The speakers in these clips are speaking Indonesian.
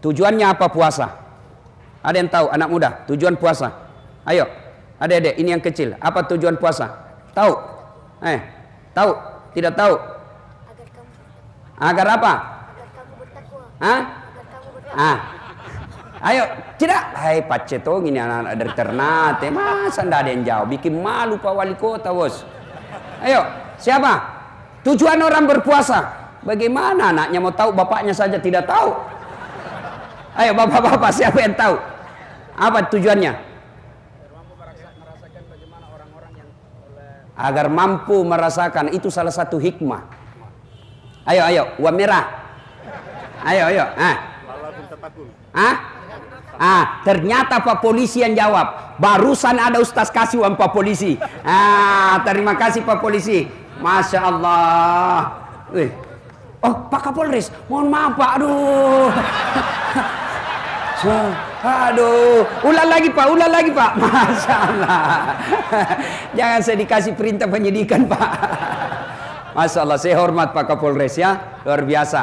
Tujuannya apa puasa? Ada yang tahu anak muda tujuan puasa? Ayo, adik-adik ini yang kecil. Apa tujuan puasa? Tahu? Tahu? Tidak tahu? Agar apa? Agar kamu bertakwa. Hah? Agar kamu bertakwa. Ayo, tidak. Hai pacetong ini anak-anak dari Ternate. Masa ndak ada yang jawab? Bikin malu Pak Wali Kota, bos. Ayo, siapa? Tujuan orang berpuasa. Bagaimana anaknya mau tahu, bapaknya saja tidak tahu. Ayo bapak-bapak, siapa yang tahu? Apa tujuannya? Agar mampu merasakan, itu salah satu hikmah. Ayo, uang merah. Ayo. Ternyata Pak Polisi yang jawab. Barusan ada Ustaz kasih uang Pak Polisi. Terima kasih Pak Polisi. Masya Allah. Oh, Pak Kapolres, mohon maaf Pak. Ulang lagi Pak. Masya Allah. Jangan saya dikasih perintah penyidikan Pak. Masya Allah, saya hormat Pak Kapolres ya, luar biasa.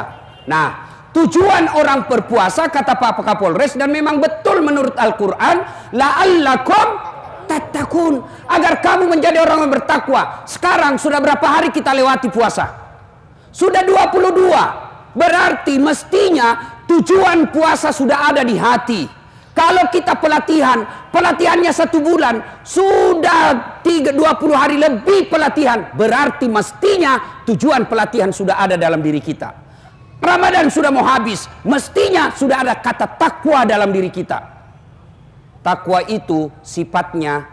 Nah, tujuan orang berpuasa kata Pak Kapolres, dan memang betul menurut Al-Quran, la'allakum tattaqun, agar kamu menjadi orang yang bertakwa. Sekarang sudah berapa hari kita lewati puasa? Sudah 22. Berarti mestinya tujuan puasa sudah ada di hati. Kalau kita pelatihannya 1 bulan, sudah 20 hari lebih pelatihan, berarti mestinya tujuan pelatihan sudah ada dalam diri kita. Ramadan sudah mau habis, mestinya sudah ada kata takwa dalam diri kita. Takwa itu sifatnya,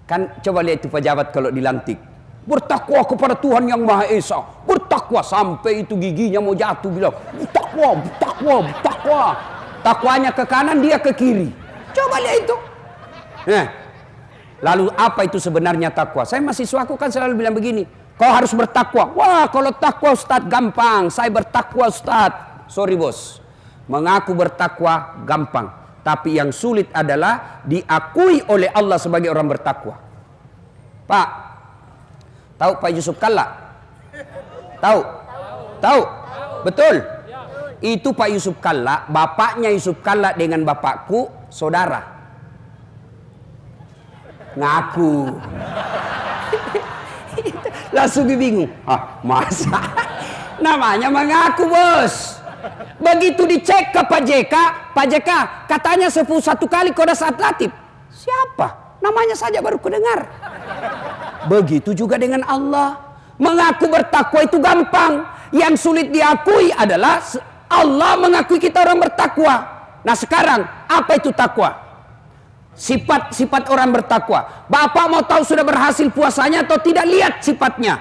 kan coba lihat itu pejabat kalau dilantik, bertakwa kepada Tuhan yang Maha Esa, bertakwa sampai itu giginya mau jatuh, bilang bertakwa. Takwanya ke kanan, dia ke kiri. Coba lihat itu. Lalu apa itu sebenarnya takwa? Saya mahasiswaku kan selalu bilang begini, kau harus bertakwa. Wah, kalau takwa Ustaz gampang, saya bertakwa Ustaz. Sorry bos, mengaku bertakwa gampang, tapi yang sulit adalah diakui oleh Allah sebagai orang bertakwa. Pak, tahu Pak Yusuf Kalla? Tahu? Betul? Itu Pak Yusuf Kalla, bapaknya Yusuf Kalla dengan bapakku saudara. Ngaku. Langsung bingung. Masa? Namanya mengaku bos. Begitu dicek ke Pak JK katanya 1 kali kau saat latih. Siapa? Namanya saja baru kudengar. Begitu juga dengan Allah. Mengaku bertakwa itu gampang. Yang sulit diakui adalah Allah mengakui kita orang bertakwa. Nah sekarang apa itu takwa? Sifat orang bertakwa. Bapak mau tahu sudah berhasil puasanya atau tidak? Lihat sifatnya.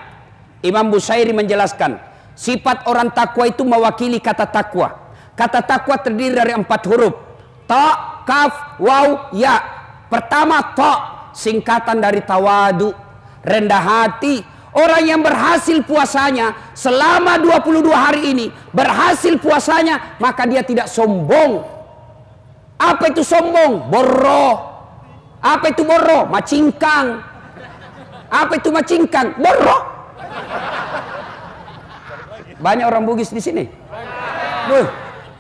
Imam Busairi menjelaskan, sifat orang takwa itu mewakili kata takwa. Kata takwa terdiri dari 4 huruf. Ta, kaf, waw, ya. Pertama ta, singkatan dari tawadu, rendah hati. Orang yang berhasil puasanya selama 22 hari ini, berhasil puasanya, maka dia tidak sombong. Apa itu sombong? Borro. Apa itu borro? Macingkang. Apa itu macingkang? Borro. Banyak orang Bugis di sini.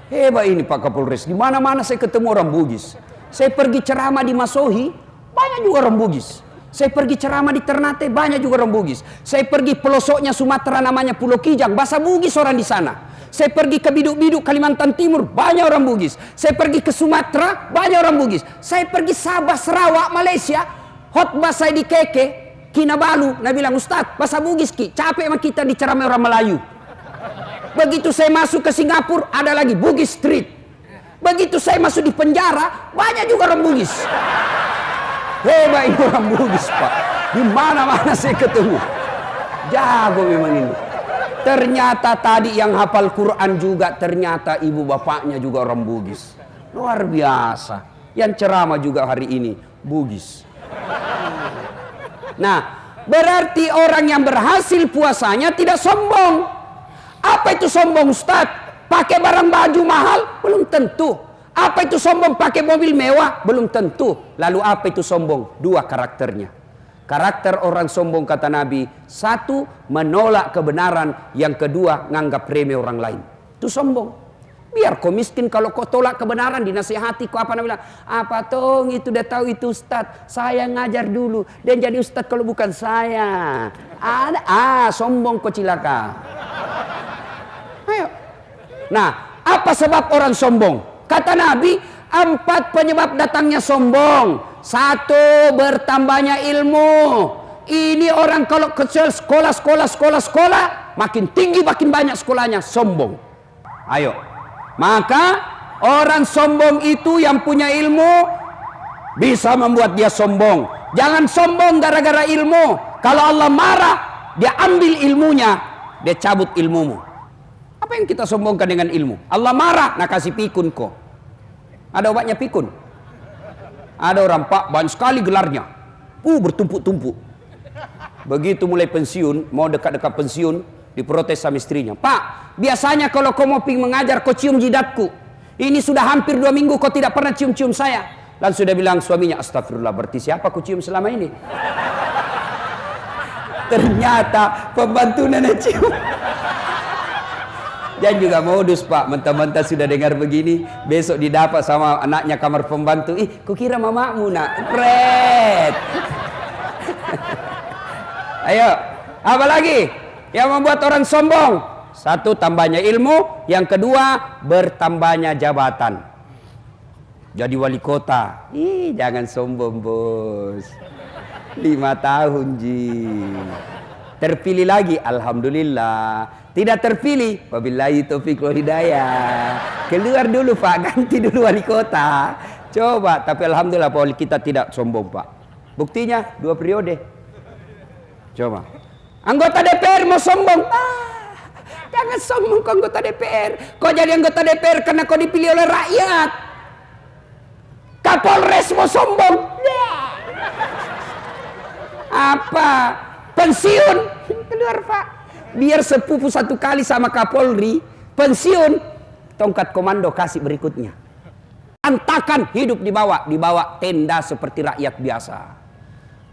Hebat ini Pak Kapolres. Di mana-mana saya ketemu orang Bugis. Saya pergi ceramah di Masohi, banyak juga orang Bugis. Saya pergi ceramah di Ternate, banyak juga orang Bugis. Saya pergi pelosoknya Sumatera namanya Pulau Kijang, bahasa Bugis orang di sana. Saya pergi ke Biduk-Biduk Kalimantan Timur, banyak orang Bugis. Saya pergi ke Sumatera, banyak orang Bugis. Saya pergi Sabah, Sarawak, Malaysia, khotbah saya di Keke, Kinabalu, Nabi bilang, Ustaz, bahasa Bugis Ki, capek sama kita diceramai orang Melayu. Begitu saya masuk ke Singapura, ada lagi Bugis Street. Begitu saya masuk di penjara, banyak juga orang Bugis. Hebat ini orang Bugis Pak. Di mana-mana saya ketemu. Jago memang ini. Ternyata tadi yang hafal Quran juga ternyata ibu bapaknya juga orang Bugis. Luar biasa. Yang ceramah juga hari ini Bugis. Nah, berarti orang yang berhasil puasanya tidak sombong. Apa itu sombong Ustaz? Pakai barang baju mahal? Belum tentu. Apa itu sombong? Pakai mobil mewah? Belum tentu. Lalu apa itu sombong? 2 karakternya. Karakter orang sombong kata Nabi, 1 menolak kebenaran, yang kedua nganggap remeh orang lain. Itu sombong. Biar kau miskin, kalau kau tolak kebenaran dinasihati kau apa namanya? Apa tong itu udah tahu itu ustad, saya ngajar dulu dan jadi ustad kalau bukan saya. Ada sombong kau cilaka. Ayo. Nah, apa sebab orang sombong? Kata Nabi, 4 penyebab datangnya sombong. 1, bertambahnya ilmu. Ini orang kalau ke sekolah, makin tinggi makin banyak sekolahnya, sombong. Ayo. Maka orang sombong itu yang punya ilmu bisa membuat dia sombong. Jangan sombong gara-gara ilmu. Kalau Allah marah, dia ambil ilmunya, dia cabut ilmumu. Apa yang kita sombongkan dengan ilmu? Allah marah, nak kasih pikun kok. Ada obatnya pikun. Ada orang, Pak, banyak sekali gelarnya. Bertumpuk-tumpuk. Begitu mulai pensiun, mau dekat-dekat pensiun, diprotes sama istrinya. Pak, biasanya kalau kau mau mengajar, kau cium jidatku. Ini sudah hampir 2 minggu kau tidak pernah cium-cium saya. Lalu sudah bilang suaminya, astagfirullah, berarti siapa kau cium selama ini? Ternyata pembantu nenek cium. Dan juga modus, Pak, mentah-mentah sudah dengar begini, besok didapat sama anaknya kamar pembantu. Kukira mamamu nak, pret. Ayo, apa lagi yang membuat orang sombong? 1, tambahnya ilmu. Yang kedua, bertambahnya jabatan. Jadi wali kota. Jangan sombong, bos. 5 tahun, Ji. Terpilih lagi, alhamdulillah. Tidak terpilih, wabillahi taufiq wal hidayah. Keluar dulu, Pak, ganti dulu wali kota. Coba, tapi alhamdulillah Pak, kita tidak sombong, Pak. Buktinya 2 periode. Coba. Anggota DPR mau sombong. Jangan sombong ke anggota DPR. Kau jadi anggota DPR karena kau dipilih oleh rakyat. Kapolres mau sombong. Apa? Pensiun. Keluar, Pak. Biar sepupu 1 kali sama Kapolri. Pensiun. Tongkat komando kasih berikutnya. Antakan hidup dibawa tenda seperti rakyat biasa.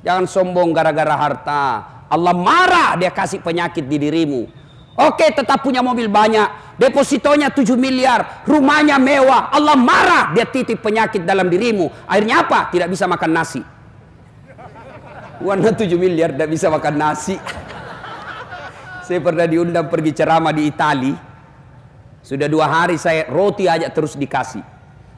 Jangan sombong gara-gara harta. Allah marah, dia kasih penyakit di dirimu. Oke, tetap punya mobil banyak, depositonya 7 miliar, rumahnya mewah. Allah marah, dia titip penyakit dalam dirimu. Akhirnya apa? Tidak bisa makan nasi. Warna 7 miliar tidak bisa makan nasi. Saya pernah diundang pergi ceramah di Itali. Sudah 2 hari saya roti aja terus dikasih.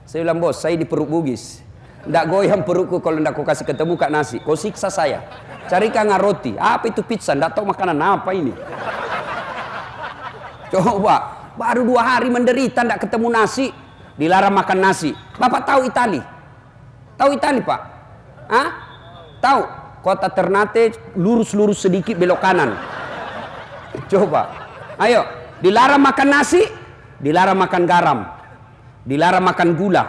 Saya bilang, bos, saya di perut bugis. Nggak goyang perutku kalau nggak kau kasih ketemu kak nasi. Kau siksa saya. Carikan roti. Apa itu pizza? Nggak tahu makanan apa ini. Coba. Baru 2 hari menderita nggak ketemu nasi. Dilarang makan nasi. Bapak tahu Itali? Tahu Itali, Pak? Hah? Tahu? Kota Ternate lurus-lurus sedikit belok kanan. Coba. Ayo. Dilarang makan nasi. Dilarang makan garam. Dilarang makan gula.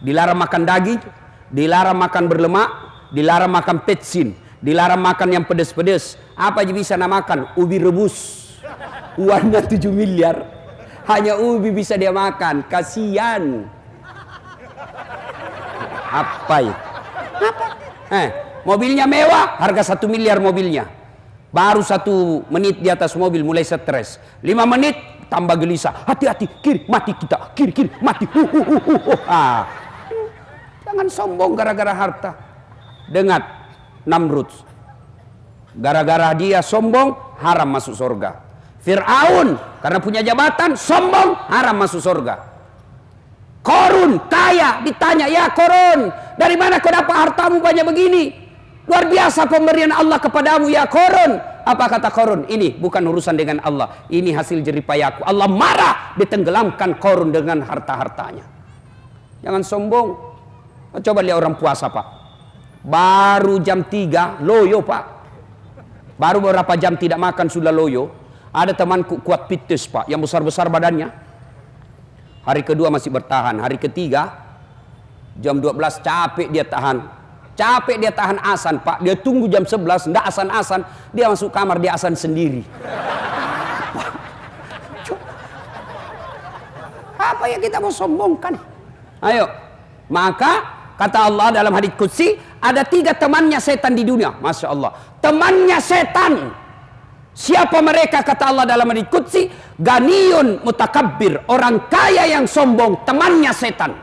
Dilarang makan daging. Dilarang makan berlemak, dilarang makan petsin, dilarang makan yang pedas-pedas. Apa aja bisa namakan? Ubi rebus. Uangnya 7 miliar. Hanya ubi bisa dia makan. Kasihan. Apa itu? Apa? Mobilnya mewah, harga 1 miliar mobilnya. Baru 1 menit di atas mobil mulai stres. 5 menit tambah gelisah. Hati-hati, kiri, mati kita. Kiri, mati. Jangan sombong gara-gara harta. Dengar Namrud. Gara-gara dia sombong, haram masuk surga. Fir'aun karena punya jabatan, sombong, haram masuk surga. Korun kaya, ditanya, ya Korun, dari mana kau dapat hartamu banyak begini? Luar biasa pemberian Allah kepadamu, ya Korun. Apa kata Korun? Ini bukan urusan dengan Allah, ini hasil jeripayaku. Allah marah, ditenggelamkan Korun dengan harta-hartanya. Jangan sombong. Coba lihat orang puasa, Pak. Baru jam 3 loyo, Pak. Baru beberapa jam tidak makan sudah loyo. Ada temanku kuat pites, Pak, yang besar-besar badannya. Hari kedua masih bertahan. Hari ketiga jam 12 capek dia tahan. Capek dia tahan asan, Pak. Dia tunggu jam 11 ndak asan-asan, dia masuk kamar, dia asan sendiri. Apa yang kita mau sombongkan? Ayo. Maka kata Allah dalam hadits qudsi, ada 3 temannya setan di dunia. Masya Allah. Temannya setan. Siapa mereka, kata Allah dalam hadits qudsi? Ganiyun mutakabbir, orang kaya yang sombong, temannya setan.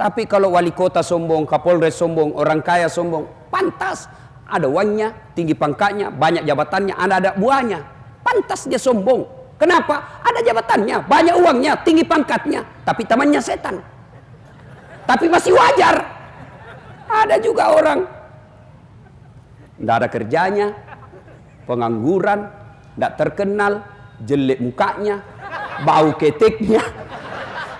Tapi kalau wali kota sombong, kapolres sombong, orang kaya sombong, pantas. Ada uangnya, tinggi pangkatnya, banyak jabatannya, ada buahnya. Pantas dia sombong. Kenapa? Ada jabatannya, banyak uangnya, tinggi pangkatnya, tapi temannya setan. Tapi masih wajar. Ada juga orang tidak ada kerjanya, pengangguran, tidak terkenal, jelek mukanya, bau keteknya,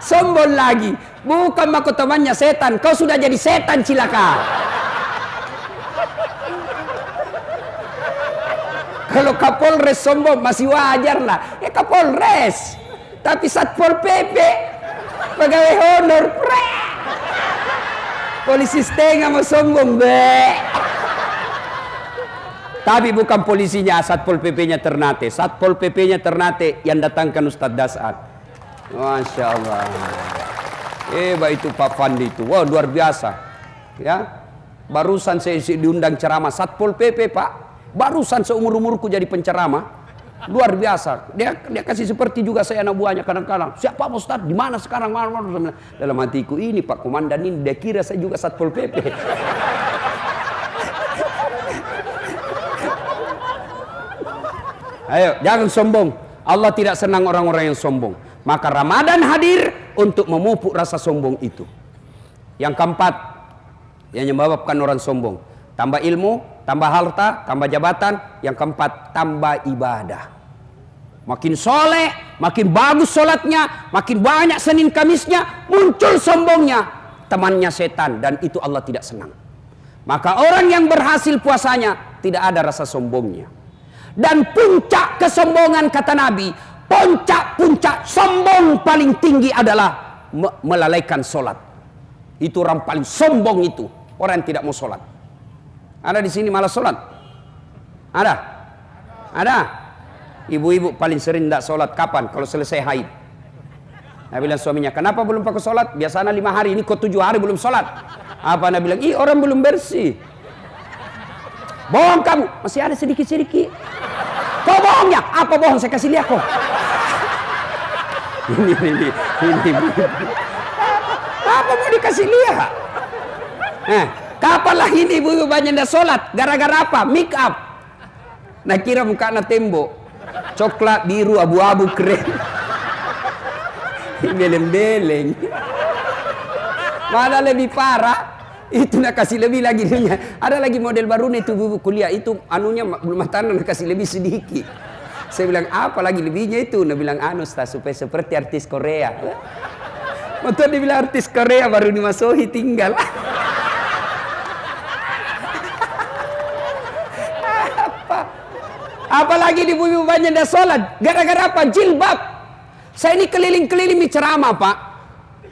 sombong lagi. Bukan maku temannya setan, kau sudah jadi setan cilaka. Kalau Kapolres sombong masih wajar lah, ya Kapolres. Tapi Satpol PP, pegawai honor, polisi setengah mau sombong, Tapi bukan polisinya, Satpol PP-nya Ternate. Satpol PP-nya Ternate yang datangkan Ustadz Dasar. Masya Allah. Itu Pak Fandi itu. Wah, luar biasa. Ya, barusan saya diundang ceramah Satpol PP, Pak. Barusan seumur-umurku jadi penceramah. Luar biasa. Dia kasih seperti juga saya anak buahnya kadang-kadang. Siapa Pak Ustadz? Di mana sekarang? Dalam hatiku, ini Pak Komandan ini, dia kira saya juga Satpol PP. Ayo, jangan sombong. Allah tidak senang orang-orang yang sombong. Maka Ramadan hadir untuk memupuk rasa sombong itu. Yang keempat, yang menyebabkan orang sombong, tambah ilmu, tambah harta, tambah jabatan. Yang keempat, tambah ibadah. Makin soleh, makin bagus sholatnya, makin banyak Senin Kamisnya, muncul sombongnya, temannya setan, dan itu Allah tidak senang. Maka orang yang berhasil puasanya tidak ada rasa sombongnya. Dan puncak kesombongan, kata Nabi, puncak sombong paling tinggi adalah melalaikan sholat. Itu orang paling sombong itu, orang yang tidak mau sholat. Ada di sini malas sholat? Ada? Ada? Ibu-ibu paling sering tidak sholat kapan? Kalau selesai haid. Nabi bilang suaminya, kenapa belum pakai sholat? Biasanya 5 hari, ini kok 7 hari belum sholat. Apa Nabi bilang? Orang belum bersih. Bohong kamu, masih ada sedikit-sedikit. Kau bohongnya? Apa bohong? Saya kasih lihat kok. Ini. Apa mau dikasih lihat? Kapan lah ini ibu-ibu banyak dah sholat? Gara-gara apa? Make up. Nah kira muka na tembok. Coklat, biru, abu-abu, keren. Beleng-beleng. Mana lebih parah? Itu nak kasih lebih lagi dunia. Ada lagi model baru nih itu ibu kuliah itu anunya belum matanan nak kasih lebih sedikit. Saya bilang apa lagi lebihnya itu? Dia bilang Ustaz supaya seperti artis Korea. Betul dia bilang artis Korea baru dimasuki tinggal. Apalagi di ibu-ibu banyak dah sholat. Gara-gara apa? Jilbab. Saya ini keliling-keliling ceramah Pak.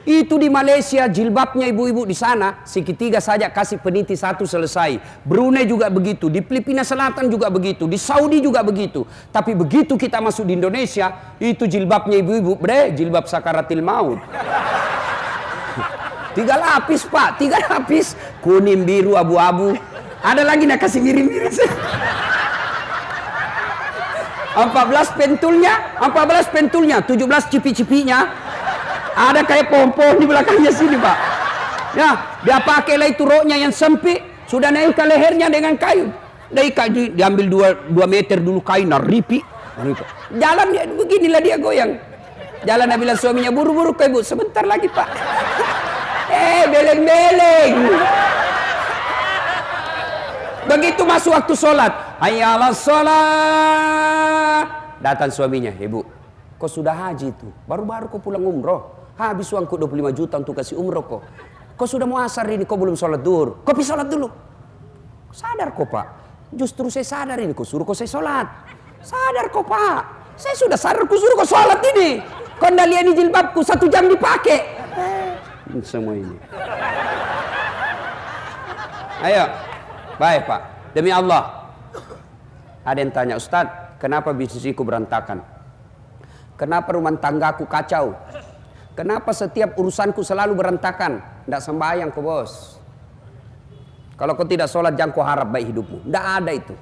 Itu di Malaysia jilbabnya ibu-ibu di sana segitiga saja kasih peniti 1 selesai. Brunei juga begitu, di Filipina Selatan juga begitu, di Saudi juga begitu. Tapi begitu kita masuk di Indonesia, itu jilbabnya ibu-ibu, jilbab sakaratil maut. 3 lapis Pak, 3 lapis, kuning, biru, abu-abu. Ada lagi nak kasih miring-miring. 14 pentulnya, 17 cipi-cipinya. Ada kayak pohon-pohon di belakangnya sini Pak. Ya, dia pakailah itu roknya yang sempit, sudah naik ke lehernya dengan kayu. Diambil 2 meter dulu kain, ripi. Jalan dia beginilah dia goyang. Jalan Nabi bilang suaminya, buru-buru ke ibu, sebentar lagi Pak. Beleng-beleng. Begitu masuk waktu sholat, hayya 'alas sholat. Datang suaminya, ibu, kau sudah haji itu, baru-baru kau pulang umroh. Habis uangku 25 juta untuk kasih umroh kok. Kau sudah mau asar ini, kau belum sholat duhur. Kau pergi sholat dulu. Sadar kok Pak. Justru saya sadar ini, kau suruh kau saya sholat. Sadar kok Pak. Saya sudah sadar, kau suruh kau sholat ini. Kau ndak lihat di jilbabku 1 jam dipakai. Semua ini. Ayo. Baik Pak. Demi Allah. Ada yang tanya, Ustadz, kenapa bisnisku berantakan? Kenapa rumah tanggaku kacau? Kenapa setiap urusanku selalu berantakan? Tidak sembahyang kau bos. Kalau kau tidak sholat jangan kau harap baik hidupmu. Tidak ada itu.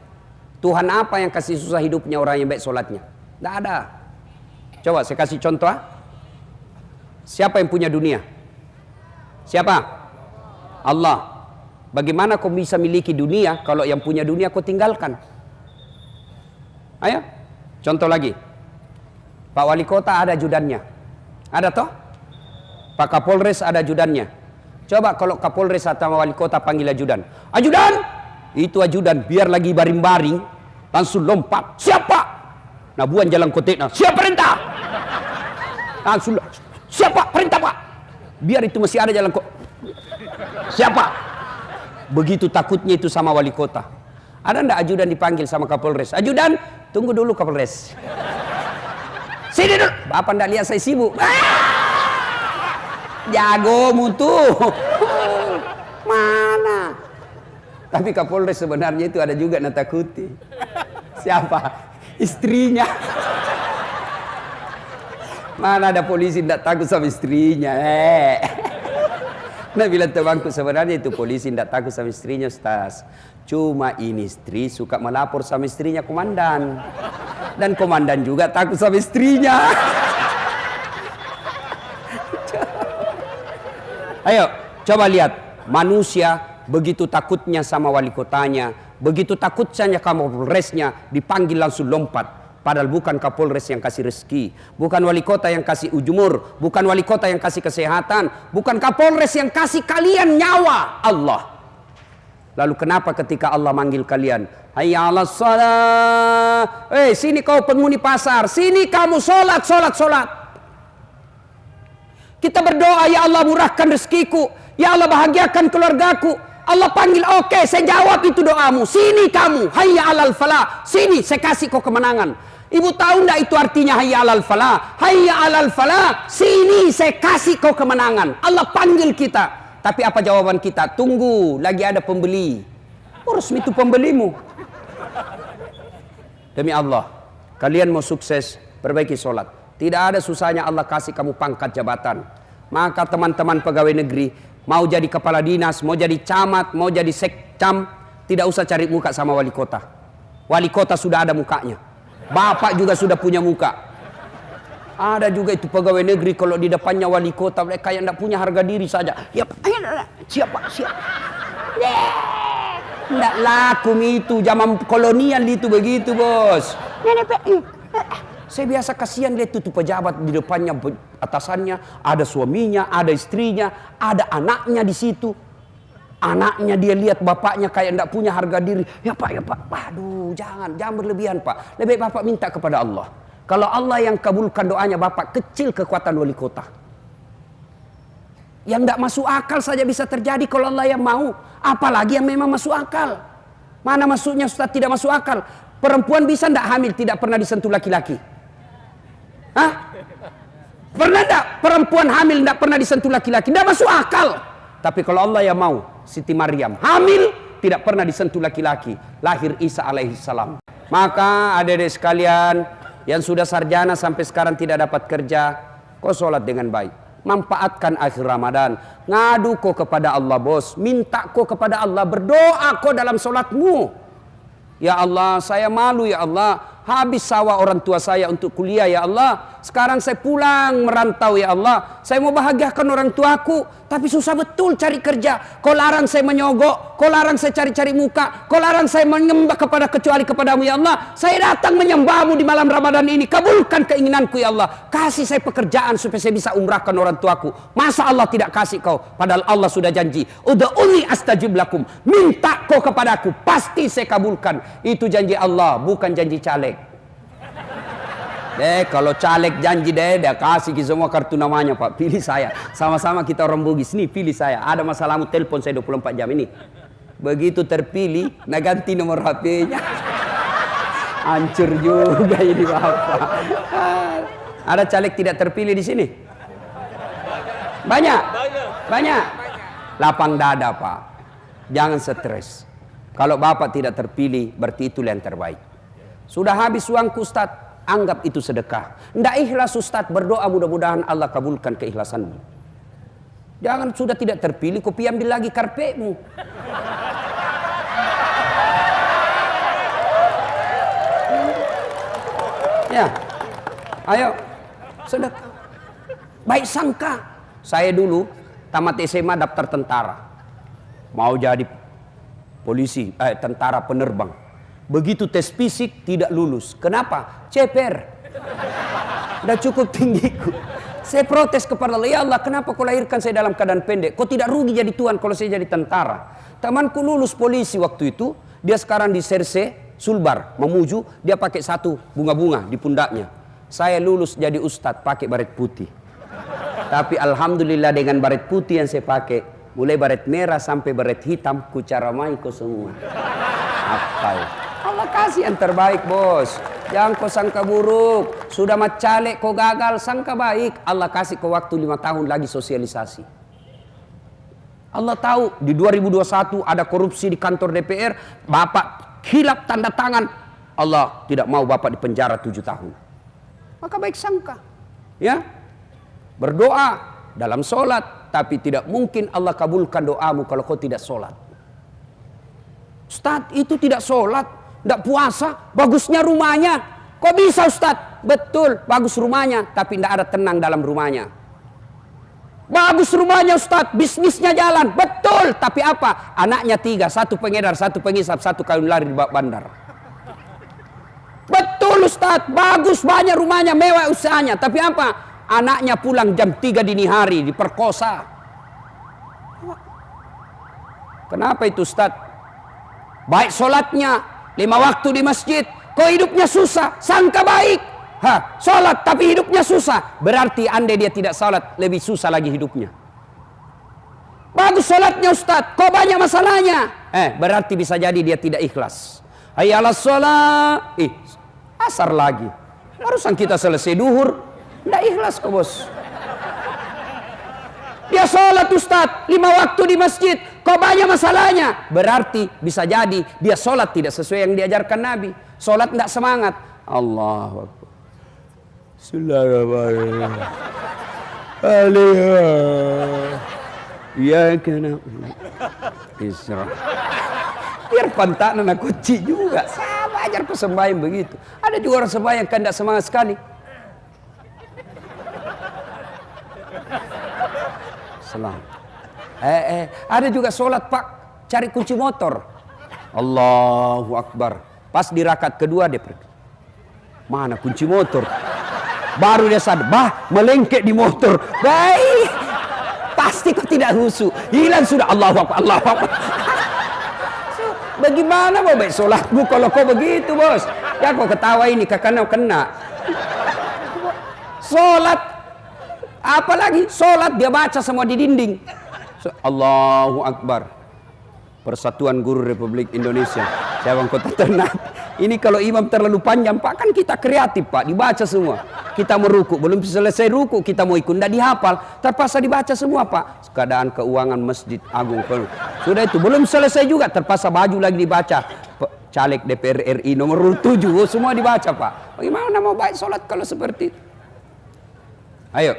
Tuhan apa yang kasih susah hidupnya orang yang baik sholatnya? Tidak ada. Coba saya kasih contoh. Siapa yang punya dunia? Siapa? Allah. Bagaimana kau bisa miliki dunia kalau yang punya dunia kau tinggalkan? Ayo, contoh lagi. Pak Wali Kota ada ajudannya. Ada toh? Pak Kapolres ada ajudannya. Coba kalau Kapolres atau Wali Kota panggil ajudan. Ajudan! Itu ajudan biar lagi baring-baring langsung lompat. Siapa? Nah buan jalan koteknya. Siapa perintah? Langsung. Siapa perintah Pak? Biar itu masih ada jalan kok. Siapa? Begitu takutnya itu sama Wali Kota. Ada ndak ajudan dipanggil sama Kapolres? Ajudan, tunggu dulu Kapolres. Sini dulu. Bapak ndak lihat saya sibuk. Jago mutu. Mana? Tapi Kapolres sebenarnya itu ada juga natakuti. Siapa? Istrinya. Mana ada polisi tidak takut sama istrinya? Nah bilang temanku sebenarnya itu polisi tidak takut sama istrinya Ustaz. Cuma ini istri suka melapor sama istrinya komandan. Dan komandan juga takut sama istrinya. Ayo coba lihat. Manusia begitu takutnya sama wali kotanya, begitu takutnya Kapolresnya, dipanggil langsung lompat. Padahal bukan Kapolres yang kasih rezeki, bukan wali kota yang kasih ujumur, bukan wali kota yang kasih kesehatan, bukan Kapolres yang kasih kalian nyawa, Allah. Lalu kenapa ketika Allah manggil kalian, hayya 'alas shalah, sini kau penghuni pasar, sini kamu sholat, sholat, sholat. Kita berdoa, ya Allah murahkan rezekiku, ya Allah bahagiakan keluargaku. Allah panggil, oke, saya jawab itu doamu. Sini kamu, hayya 'alal falah, sini saya kasih kau kemenangan. Ibu tahu enggak itu artinya hayya 'alal falah? Hayya 'alal falah, sini saya kasih kau kemenangan. Allah panggil kita. Tapi apa jawaban kita? Tunggu, lagi ada pembeli. Urus itu pembelimu. Demi Allah, kalian mau sukses, perbaiki sholat. Tidak ada susahnya Allah kasih kamu pangkat jabatan. Maka teman-teman pegawai negeri, mau jadi kepala dinas, mau jadi camat, mau jadi sekcam, tidak usah cari muka sama wali kota. Wali kota sudah ada mukanya. Bapak juga sudah punya muka. Ada juga itu pegawai negeri kalau di depannya wali kota mereka yang tidak punya harga diri saja. Ya, siapa? Tidak laku itu zaman kolonial itu begitu bos. Saya biasa kasihan lihat itu pejabat di depannya atasannya ada suaminya, ada istrinya, ada anaknya di situ. Anaknya dia lihat bapaknya kayak tidak punya harga diri. Ya Pak. Aduh, jangan berlebihan Pak. Lebih Bapak minta kepada Allah. Kalau Allah yang kabulkan doanya Bapak, kecil kekuatan wali kota. Yang tidak masuk akal saja bisa terjadi kalau Allah yang mau. Apalagi yang memang masuk akal. Mana masuknya Ustaz tidak masuk akal? Perempuan bisa tidak hamil tidak pernah disentuh laki-laki? Hah? Pernah tidak perempuan hamil tidak pernah disentuh laki-laki? Tidak masuk akal. Tapi kalau Allah yang mau, Siti Maryam hamil tidak pernah disentuh laki-laki, lahir Isa alaihissalam. Maka adik-adik sekalian yang sudah sarjana sampai sekarang tidak dapat kerja, kau sholat dengan baik, manfaatkan akhir Ramadan, ngadu kau kepada Allah bos, minta kau kepada Allah, berdoa kau dalam sholatmu. Ya Allah, saya malu ya Allah, habis sawah orang tua saya untuk kuliah ya Allah. Sekarang saya pulang merantau ya Allah. Saya mau bahagiakan orang tuaku, tapi susah betul cari kerja. Kau larang saya menyogok, kau larang saya cari-cari muka, kau larang saya menyembah kecuali kepadamu ya Allah. Saya datang menyembahmu di malam Ramadan ini. Kabulkan keinginanku ya Allah. Kasih saya pekerjaan supaya saya bisa umrahkan orang tuaku. Masa Allah tidak kasih kau? Padahal Allah sudah janji. Ud'uni astajib lakum. Minta kau kepadaku, pasti saya kabulkan. Itu janji Allah, bukan janji caleg. Kalau caleg janji dia kasih semua kartu namanya Pak, pilih saya. Sama-sama kita orang Bugis nih, pilih saya. Ada masalahmu telepon saya 24 jam ini. Begitu terpilih, nah ganti nomor HP-nya. Hancur juga ini Bapak. Ada caleg tidak terpilih di sini? Banyak. Lapang dada Pak. Jangan stres. Kalau Bapak tidak terpilih, berarti itu yang terbaik. Sudah habis uangku Ustaz, anggap itu sedekah. Tidak ikhlas Ustaz, berdoa mudah-mudahan Allah kabulkan keikhlasanmu. Jangan sudah tidak terpilih, kau ambil lagi karpetmu. Ya, ayo, sedekah. Baik sangka. Saya dulu tamat SMA daftar tentara. Mau jadi polisi, tentara penerbang. Begitu tes fisik tidak lulus. Kenapa? CPR. Udah cukup tinggiku. Saya protes kepada Allah, ya Allah, kenapa kau lahirkan saya dalam keadaan pendek? Kau tidak rugi jadi Tuhan kalau saya jadi tentara. Temanku lulus polisi waktu itu, dia sekarang di Serse, Sulbar, Mamuju, dia pakai satu bunga-bunga di pundaknya. Saya lulus jadi ustadz pakai baret putih. Tapi alhamdulillah dengan baret putih yang saya pakai, mulai baret merah sampai baret hitam, ku caramai kau semua. Apa ya? Allah kasih yang terbaik, bos. Jangan kau sangka buruk. Sudah macalek kau gagal, sangka baik. Allah kasih kau waktu 5 tahun lagi sosialisasi. Allah tahu di 2021 ada korupsi di kantor DPR. Bapak hilap tanda tangan. Allah tidak mau bapak di penjara 7 tahun. Maka baik sangka. Ya, berdoa dalam sholat. Tapi tidak mungkin Allah kabulkan doamu kalau kau tidak sholat. Ustadz itu tidak sholat. Tidak puasa, bagusnya rumahnya. Kok bisa Ustadz? Betul, bagus rumahnya, tapi tidak ada tenang dalam rumahnya. Bagus rumahnya Ustadz, bisnisnya jalan. Betul, tapi apa? Anaknya 3, 1 pengedar, 1 pengisap, 1 kawin lari di bandar. Betul Ustadz, bagus banyak rumahnya, mewah usahanya. Tapi apa? Anaknya pulang jam 3 dini hari, diperkosa. Kenapa itu Ustadz? Baik sholatnya, 5 waktu di masjid, kok hidupnya susah, sangka baik. Sholat tapi hidupnya susah, berarti andai dia tidak sholat lebih susah lagi hidupnya. Bagus sholatnya Ustadz, kok banyak masalahnya, berarti bisa jadi dia tidak ikhlas. Hayya 'alas sholat, asar lagi, barusan kita selesai duhur, tidak ikhlas kok bos. Dia sholat Ustadz, 5 waktu di masjid, kok banyak masalahnya. Berarti bisa jadi dia sholat tidak sesuai yang diajarkan Nabi. Sholat tidak semangat. Allahu Akbar. Bismillahirrahmanirrahim. Ya kena. Isra. Biar pantanan aku kunci juga. Sama ajar ku sembahyang begitu. Ada juga orang sembahyang kan tidak semangat sekali. Salam. Ada juga sholat pak cari kunci motor. Allahu Akbar. Pas di rakaat kedua dia pergi. Mana kunci motor? Baru dia sadar, melengket di motor. Baik. Pasti kau tidak husu. Hilang sudah. Allahu Akbar. Allahu Akbar. Bagaimana mau baik sholatmu kalau kau begitu bos? Ya kau ketawa ini kakak kena. Sholat. Apalagi sholat dia baca semua di dinding. Allahu Akbar. Persatuan Guru Republik Indonesia cabang Kota Ternate. Ini kalau imam terlalu panjang pak, kan kita kreatif pak, dibaca semua. Kita meruku, belum selesai ruku kita mau ikut, tidak dihafal, terpaksa dibaca semua pak. Keadaan keuangan Masjid Agung, sudah itu belum selesai juga, terpaksa baju lagi dibaca. Caleg DPR RI nomor 7, semua dibaca pak. Bagaimana mau baik sholat kalau seperti itu? Ayo.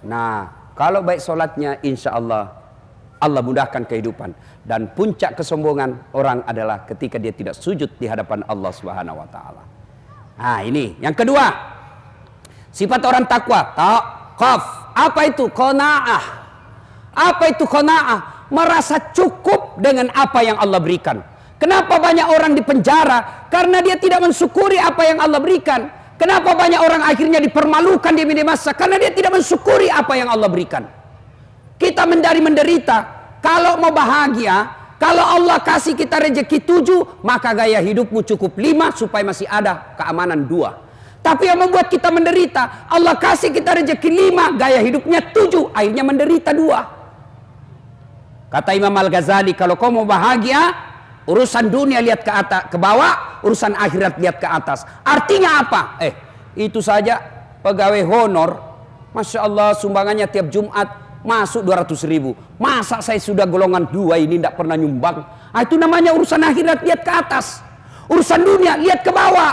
Nah, kalau baik sholatnya, insya Allah, Allah mudahkan kehidupan. Dan puncak kesombongan orang adalah ketika dia tidak sujud di hadapan Allah Subhanahu wa Ta'ala. Nah, ini yang kedua, sifat orang takwa. Taqaf. Apa itu? Qanaah. Apa itu qanaah? Merasa cukup dengan apa yang Allah berikan. Kenapa banyak orang di penjara? Karena dia tidak mensyukuri apa yang Allah berikan. Kenapa banyak orang akhirnya dipermalukan di media massa? Karena dia tidak mensyukuri apa yang Allah berikan. Kita menderita. Kalau mau bahagia, kalau Allah kasih kita rezeki 7, maka gaya hidupmu cukup 5 supaya masih ada keamanan 2. Tapi yang membuat kita menderita, Allah kasih kita rezeki 5, gaya hidupnya 7, akhirnya menderita 2. Kata Imam Al-Ghazali, kalau kau mau bahagia, urusan dunia lihat ke atas, ke bawah, urusan akhirat lihat ke atas. Artinya apa? Itu saja pegawai honor, Masya Allah sumbangannya tiap Jumat masuk 200.000. Masa saya sudah golongan 2 ini tidak pernah nyumbang? Itu namanya urusan akhirat lihat ke atas. Urusan dunia lihat ke bawah.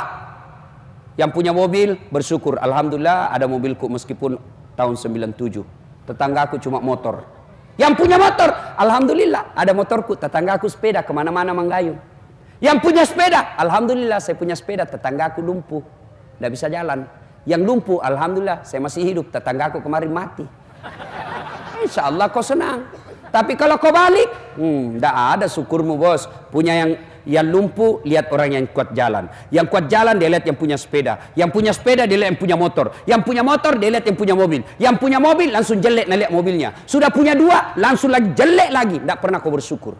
Yang punya mobil bersyukur, alhamdulillah ada mobilku meskipun tahun 97. Tetanggaku cuma motor. Yang punya motor, alhamdulillah ada motorku. Tetanggaku sepeda kemana-mana menggayung. Yang punya sepeda, alhamdulillah saya punya sepeda. Tetanggaku lumpuh. tidak bisa jalan. Yang lumpuh, alhamdulillah saya masih hidup, tetanggaku kemarin mati. Insya Allah kau senang. Tapi kalau kau balik, tidak ada syukurmu bos. Punya yang lumpuh, lihat orang yang kuat jalan. Yang kuat jalan, dia lihat yang punya sepeda. Yang punya sepeda, dia lihat yang punya motor. Yang punya motor, dia lihat yang punya mobil. Yang punya mobil, langsung jelek lihat mobilnya. Sudah punya dua, langsung lagi jelek lagi. Tidak pernah kau bersyukur.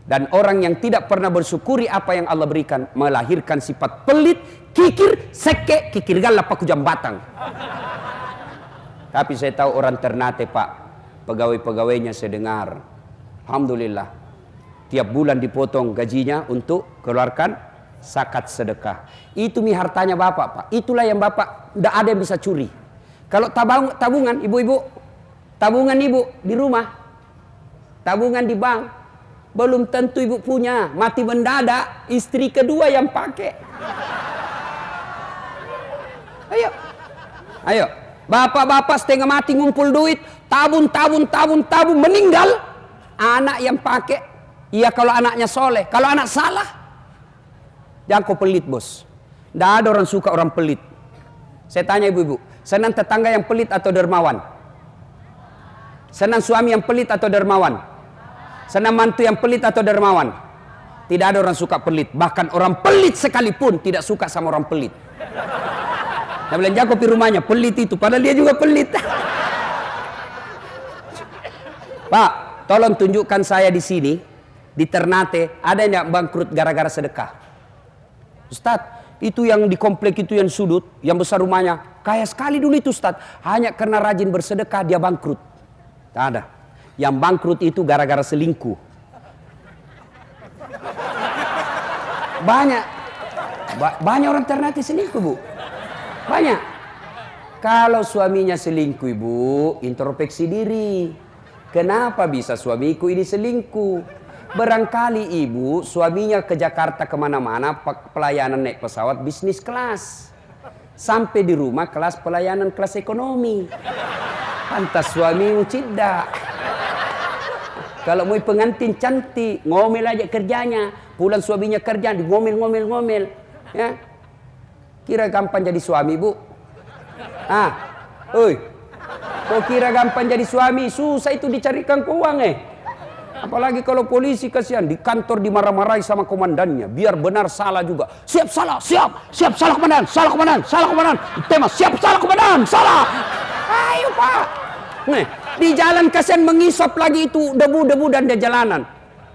Dan orang yang tidak pernah bersyukuri apa yang Allah berikan, melahirkan sifat pelit, kikir, seke, kikir galap, paku jam batang. Tapi saya tahu orang Ternate Pak, pegawai-pegawainya saya dengar, alhamdulillah, tiap bulan dipotong gajinya untuk keluarkan zakat sedekah. Itu hartanya Bapak Pak, itulah yang Bapak tidak ada yang bisa curi. Kalau tabungan ibu-ibu, tabungan ibu di rumah, tabungan di bank, belum tentu ibu punya, mati mendadak, istri kedua yang pakai. Ayo, bapak-bapak setengah mati ngumpul duit, tabung, meninggal, anak yang pakai. Iya kalau anaknya soleh, kalau anak salah, jangan kau pelit bos. Tidak ada orang suka orang pelit. Saya tanya ibu-ibu, senang tetangga yang pelit atau dermawan? Senang suami yang pelit atau dermawan? Senang mantu yang pelit atau dermawan? Tidak ada orang suka pelit. Bahkan orang pelit sekalipun tidak suka sama orang pelit. Saya bilang jago di rumahnya, pelit itu. Padahal dia juga pelit. Pak, tolong tunjukkan saya di sini, di Ternate, ada yang bangkrut gara-gara sedekah? Ustadz, itu yang di komplek itu yang sudut, yang besar rumahnya, kaya sekali dulu itu Ustadz. Hanya karena rajin bersedekah dia bangkrut. Tak ada. Yang bangkrut itu gara-gara selingkuh. Banyak orang Ternate selingkuh bu. Banyak. Kalau suaminya selingkuh ibu, introspeksi diri. Kenapa bisa suamiku ini selingkuh? Barangkali ibu suaminya ke Jakarta kemana-mana pelayanan naik pesawat bisnis kelas. Sampai di rumah kelas pelayanan kelas ekonomi. Pantas suamimu tidak. Kalau mau pengantin cantik, ngomel aja kerjanya. Pulang suaminya kerja, ngomel. Ya. Kira gampang jadi suami, Bu? Kau kira gampang jadi suami? Susah itu dicarikan uang Apalagi kalau polisi kasihan, di kantor dimarah-marahi sama komandannya. Biar benar salah juga. Siap salah komandan. Tema siap salah komandan, salah. Ayo Pak. Di jalan kasihan mengisap lagi itu debu-debu dan di jalanan.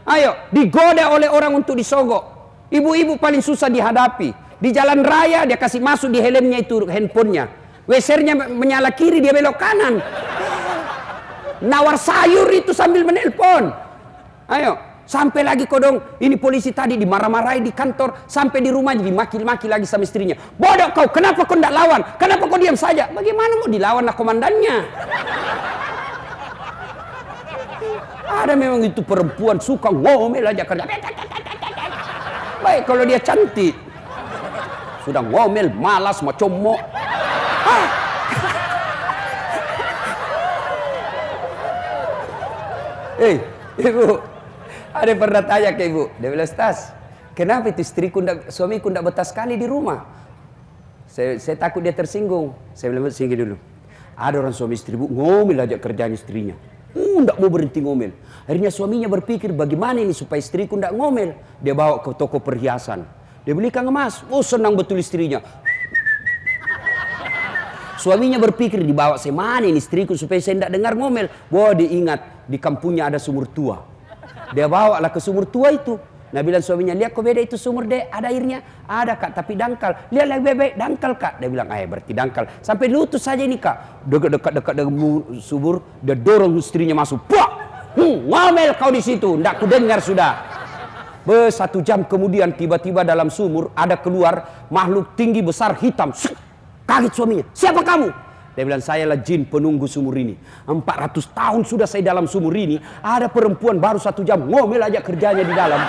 Ayo, digoda oleh orang untuk disogok. Ibu-ibu paling susah dihadapi. Di jalan raya dia kasih masuk di helmnya itu handphonenya. Wesernya menyala kiri dia belok kanan. Nawar sayur itu sambil menelpon. Ayo, sampai lagi kodong. Ini polisi tadi dimarah-marahi di kantor. Sampai di rumahnya dimaki-maki lagi sama istrinya. Bodoh kau, kenapa kau tidak lawan? Kenapa kau diam saja? Bagaimana mau dilawan lah komandannya? Ada memang itu perempuan suka ngomel aja kerja. Baik kalau dia cantik. Sudah ngomel, malas, macomok. Ibu, ada pernah tanya ke ibu, dia bilang, Stas, kenapa itu suamiku tidak betah sekali di rumah? Saya takut dia tersinggung. Saya bilang, singgih dulu. Ada orang suami istri bu, ngomel aja kerjaan istrinya. Tidak mau berhenti ngomel. Akhirnya suaminya berpikir, bagaimana ini supaya istriku tidak ngomel? Dia bawa ke toko perhiasan. Dia belikan emas. Oh senang betul istrinya. Suaminya berpikir, dibawa saya mana ini istriku supaya saya tidak dengar ngomel. Wah diingat, di kampungnya ada sumur tua. Dia bawa lah ke sumur tua itu. Nah bilang suaminya, lihat kok beda itu sumur dek, ada airnya? Ada kak, tapi dangkal. Lihat lagi bebek, dangkal kak. Dia bilang, berarti dangkal. Sampai lutut saja ini kak. Dekat dengan sumur, dia dorong istrinya masuk. Puak! Ngomel kau di situ, ndak ku dengar sudah. 1 jam kemudian tiba-tiba dalam sumur ada keluar makhluk tinggi besar hitam. Kaget suaminya, siapa kamu? Dia bilang, saya lah jin penunggu sumur ini. 400 tahun sudah saya dalam sumur ini. Ada perempuan baru 1 jam ngomel aja kerjanya di dalam.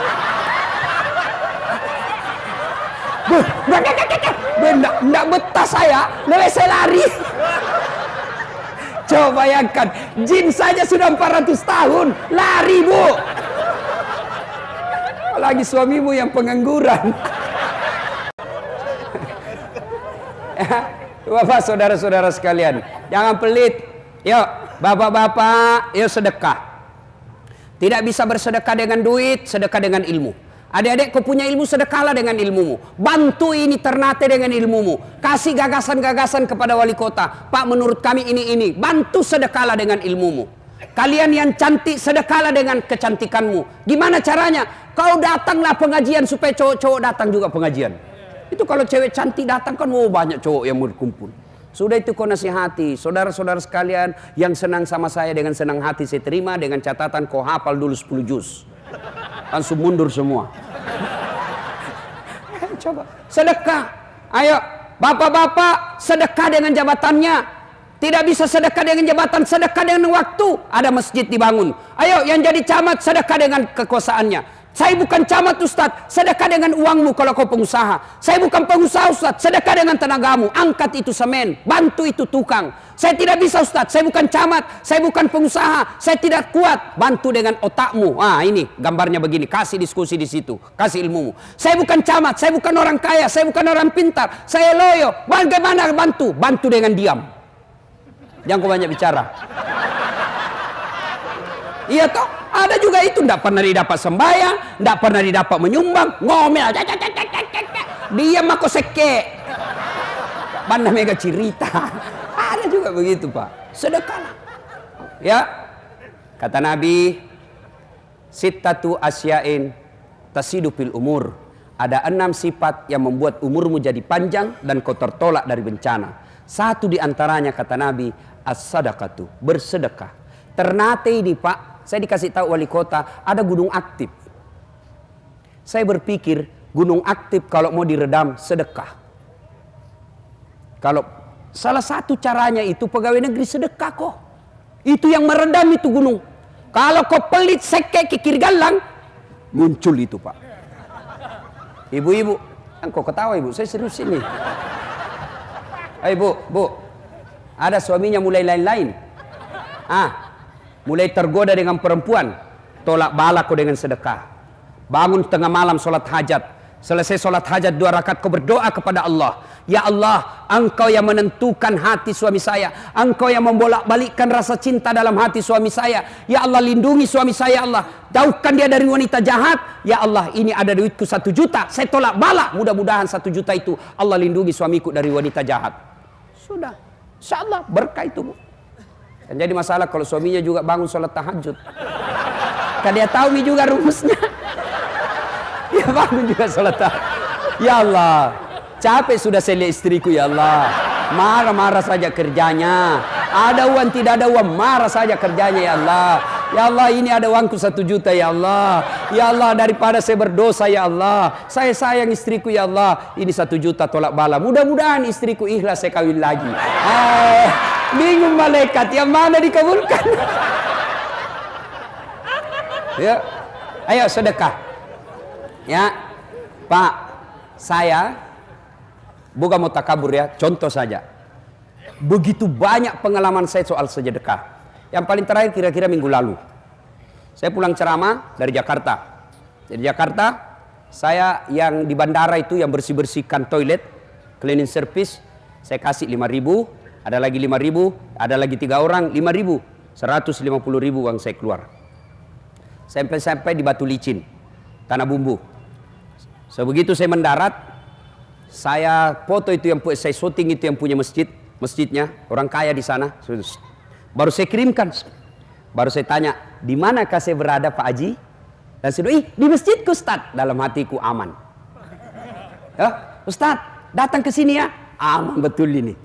Nggak betah saya, lebih saya lari. Coba bayangkan, jin saja sudah 400 tahun, lari bu. Apalagi suamimu yang pengangguran. Bapak, saudara-saudara sekalian, jangan pelit. Yuk, bapak-bapak, yuk sedekah. Tidak bisa bersedekah dengan duit, sedekah dengan ilmu. Adik-adik, kau punya ilmu, sedekahlah dengan ilmumu. Bantu ini Ternate dengan ilmumu. Kasih gagasan-gagasan kepada wali kota. Pak, menurut kami ini. Bantu sedekahlah dengan ilmumu. Kalian yang cantik, sedekahlah dengan kecantikanmu. Gimana caranya? Kau datanglah pengajian supaya cowok-cowok datang juga pengajian. Itu kalau cewek cantik datang kan, banyak cowok yang berkumpul. Sudah itu kau nasihati. Saudara-saudara sekalian yang senang sama saya, dengan senang hati saya terima, dengan catatan kau hafal dulu 10 juz. Langsung mundur semua. Coba sedekah. Ayo bapak-bapak, sedekah dengan jabatannya. Tidak bisa sedekah dengan jabatan, sedekah dengan waktu. Ada masjid dibangun. Ayo yang jadi camat, sedekah dengan kekuasaannya. Saya bukan camat Ustadz, sedekah dengan uangmu kalau kau pengusaha. Saya bukan pengusaha Ustadz, sedekah dengan tenagamu. Angkat itu semen, bantu itu tukang. Saya tidak bisa Ustadz, saya bukan camat, saya bukan pengusaha, saya tidak kuat. Bantu dengan otakmu. Ini gambarnya begini, kasih diskusi di situ, kasih ilmumu. Saya bukan camat, saya bukan orang kaya, saya bukan orang pintar, saya loyo. Bagaimana bantu? Bantu dengan diam. Jangan kau banyak bicara. Iya toh, ada juga itu, tidak pernah didapat sembahyang, tidak pernah didapat menyumbang, ngomel, diam aku seke. Mana mega cerita. Ada juga begitu Pak, sedekahlah. Ya, kata Nabi, sittatu asya'in tasidu fil umur. Ada 6 sifat yang membuat umurmu jadi panjang dan kau tertolak dari bencana. Satu di antaranya kata Nabi, as-sadaqatu, bersedekah. Ternate ini Pak, saya dikasih tahu wali kota, ada gunung aktif. Saya berpikir, gunung aktif kalau mau diredam, sedekah. Kalau salah satu caranya itu pegawai negeri sedekah kok. Itu yang meredam itu gunung. Kalau kau pelit, sekek, kikir galang, muncul itu Pak. Ibu-ibu, kan kok ketawa ibu, saya serius ini. Ayo bu, ada suaminya mulai lain-lain. Mulai tergoda dengan perempuan, tolak bala kau dengan sedekah. Bangun tengah malam sholat hajat. Selesai sholat hajat 2 rakaat kau berdoa kepada Allah. Ya Allah, Engkau yang menentukan hati suami saya. Engkau yang membolak-balikkan rasa cinta dalam hati suami saya. Ya Allah, lindungi suami saya Allah. Jauhkan dia dari wanita jahat. Ya Allah, ini ada duitku 1 juta. Saya tolak bala. Mudah-mudahan 1 juta itu Allah lindungi suamiku dari wanita jahat. Sudah, insya Allah berkah itu bu. Dan jadi masalah kalau suaminya juga bangun sholat tahajud. Kan dia tahu nih juga rumusnya. Dia bangun juga sholat tahajud. Ya Allah, capek sudah saya lihat istriku ya Allah. Marah-marah saja kerjanya. Ada uang tidak ada uang, marah saja kerjanya ya Allah. Ya Allah, ini ada uangku 1 juta ya Allah. Ya Allah, daripada saya berdosa ya Allah, saya sayang istriku ya Allah. Ini 1 juta tolak bala. Mudah-mudahan istriku ikhlas saya kawin lagi. Bingung malaikat, yang mana dikabulkan? Ya, ayo sedekah. Ya, Pak, saya bukan mau takabur ya, contoh saja. Begitu banyak pengalaman saya soal sedekah. Yang paling terakhir kira-kira minggu lalu, saya pulang ceramah dari Jakarta. Dari Jakarta, saya yang di bandara itu yang bersih-bersihkan toilet, cleaning service, saya kasih 5.000. Ada lagi 5.000, ada lagi 3 orang 5.000, 150.000 uang saya keluar. Sampai di Batu Licin, Tanah Bumbu. Sebegitu saya mendarat, saya foto itu yang saya syuting itu yang punya masjidnya, orang kaya di sana. Baru saya kirimkan, baru saya tanya, di manakah saya berada Pak Haji? Dan saya bilang, di masjidku Ustaz. Dalam hatiku aman. Ya, Ustaz, datang ke sini ya, aman betul ini.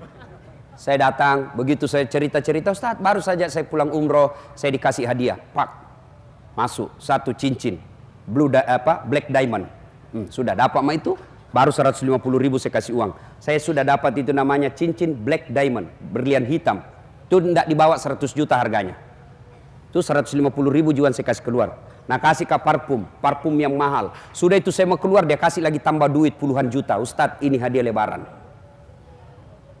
Saya datang, begitu saya cerita-cerita, Ustaz, baru saja saya pulang umroh, saya dikasih hadiah, Pak, masuk 1 cincin, black diamond, sudah dapat mah itu, baru 150.000 saya kasih uang. Saya sudah dapat itu namanya cincin black diamond, berlian hitam, itu tidak dibawa 100 juta harganya, itu 150.000 juan saya kasih keluar. Nah kasih ke parfum yang mahal, sudah itu saya mau keluar, dia kasih lagi tambah duit puluhan juta, Ustaz ini hadiah lebaran.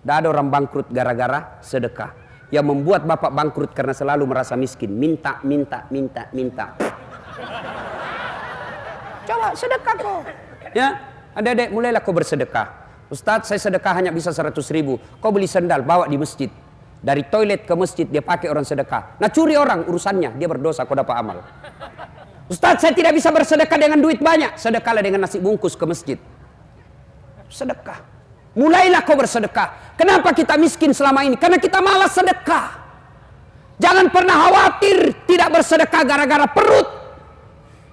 Tidak ada orang bangkrut gara-gara sedekah. Yang membuat bapak bangkrut karena selalu merasa miskin. Minta. Coba sedekah kok. Ya, adik-adik mulailah kau bersedekah. Ustadz, saya sedekah hanya bisa 100.000. Kau beli sendal, bawa di masjid. Dari toilet ke masjid, dia pakai orang sedekah. Nah curi orang, urusannya. Dia berdosa, kau dapat amal. Ustadz, saya tidak bisa bersedekah dengan duit banyak. Sedekahlah dengan nasi bungkus ke masjid. Sedekah. Mulailah kau bersedekah. Kenapa kita miskin selama ini? Karena kita malas sedekah. Jangan pernah khawatir tidak bersedekah gara-gara perut.